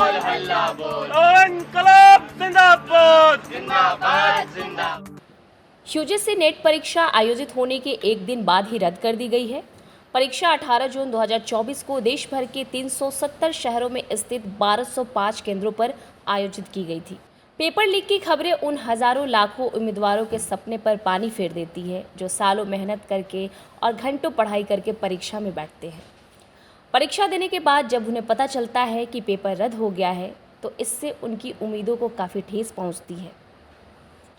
बोल हल्ला बोल, इनकलाब जिंदाबाद जिंदाबाद जिंदाबाद। यूजीसी नेट परीक्षा आयोजित होने के एक दिन बाद ही रद्द कर दी गई है। परीक्षा 18 जून 2024 को देश भर के 370 शहरों में स्थित 1205 केंद्रों पर आयोजित की गई थी। पेपर लीक की खबरें उन हजारों लाखों उम्मीदवारों के सपने पर पानी फेर देती है जो सालों मेहनत करके और घंटों पढ़ाई करके परीक्षा में बैठते हैं। परीक्षा देने के बाद जब उन्हें पता चलता है कि पेपर रद्द हो गया है तो इससे उनकी उम्मीदों को काफ़ी ठेस पहुंचती है।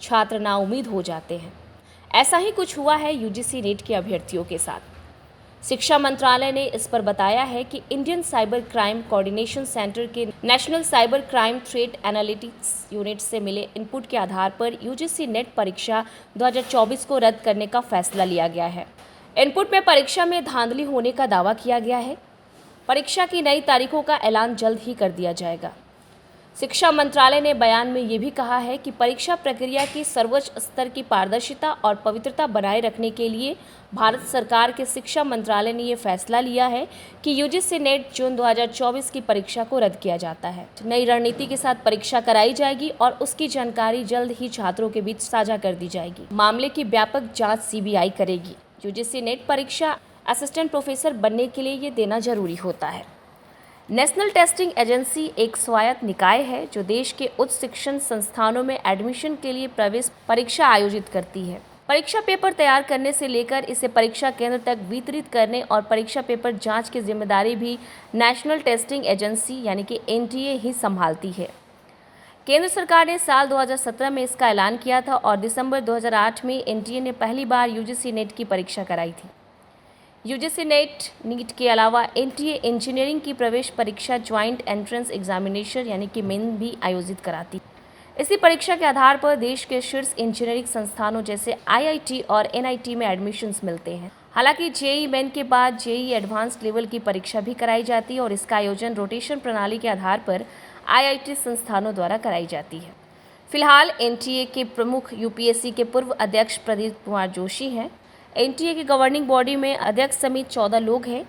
छात्र नाउम्मीद हो जाते हैं। ऐसा ही कुछ हुआ है यूजीसी नेट के अभ्यर्थियों के साथ। शिक्षा मंत्रालय ने इस पर बताया है कि Indian cyber crime coordination centre के national cyber crime threat analytics unit से मिले इनपुट के आधार पर यूजीसी नेट परीक्षा 2024 को रद्द करने का फैसला लिया गया है। इनपुट में परीक्षा में धांधली होने का दावा किया गया है। परीक्षा की नई तारीखों का ऐलान जल्द ही कर दिया जाएगा। शिक्षा मंत्रालय ने बयान में ये भी कहा है कि परीक्षा प्रक्रिया की सर्वोच्च स्तर की पारदर्शिता और पवित्रता बनाए रखने के लिए भारत सरकार के शिक्षा मंत्रालय ने ये फैसला लिया है कि यूजीसी नेट जून 2024 की परीक्षा को रद्द किया जाता है। नई रणनीति के साथ परीक्षा कराई जाएगी और उसकी जानकारी जल्द ही छात्रों के बीच साझा कर दी जाएगी। मामले की व्यापक जाँच सीबीआई करेगी। यूजीसी नेट परीक्षा असिस्टेंट प्रोफेसर बनने के लिए ये देना जरूरी होता है। नेशनल टेस्टिंग एजेंसी एक स्वायत्त निकाय है जो देश के उच्च शिक्षण संस्थानों में एडमिशन के लिए प्रवेश परीक्षा आयोजित करती है। परीक्षा पेपर तैयार करने से लेकर इसे परीक्षा केंद्र तक वितरित करने और परीक्षा पेपर जांच की जिम्मेदारी भी नेशनल टेस्टिंग एजेंसी यानी कि एनटीए ही संभालती है। केंद्र सरकार ने साल 2017 में इसका ऐलान किया था और दिसंबर 2008 में एनटीए ने पहली बार यूजीसी नेट की परीक्षा कराई थी। यूजीसी नीट के अलावा एनटीए इंजीनियरिंग की प्रवेश परीक्षा ज्वाइंट एंट्रेंस एग्जामिनेशन यानी कि मेन भी आयोजित कराती। इसी परीक्षा के आधार पर देश के शीर्ष इंजीनियरिंग संस्थानों जैसे आईआईटी और एनआईटी में एडमिशन्स मिलते हैं। हालांकि जेईई मेन के बाद जेईई एडवांस लेवल की परीक्षा भी कराई जाती है और इसका आयोजन रोटेशन प्रणाली के आधार पर आईआईटी संस्थानों द्वारा कराई जाती है। फिलहाल एनटीए के प्रमुख यूपीएससी के पूर्व अध्यक्ष प्रदीप कुमार जोशी हैं। एनटीए की गवर्निंग बॉडी में अध्यक्ष समेत 14 लोग हैं।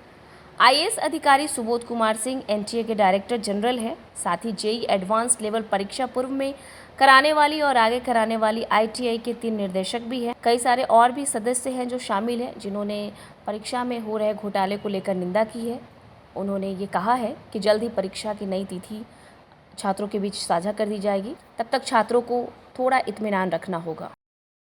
आईएएस अधिकारी सुबोध कुमार सिंह एनटीए के डायरेक्टर जनरल हैं। साथ ही जेईई एडवांस लेवल परीक्षा पूर्व में कराने वाली और आगे कराने वाली आईटीआई के 3 निर्देशक भी हैं। कई सारे और भी सदस्य हैं जो शामिल हैं जिन्होंने परीक्षा में हो रहे घोटाले को लेकर निंदा की है। उन्होंने ये कहा है कि जल्द ही परीक्षा की नई तिथि छात्रों के बीच साझा कर दी जाएगी। तब तक छात्रों को थोड़ा इत्मीनान रखना होगा।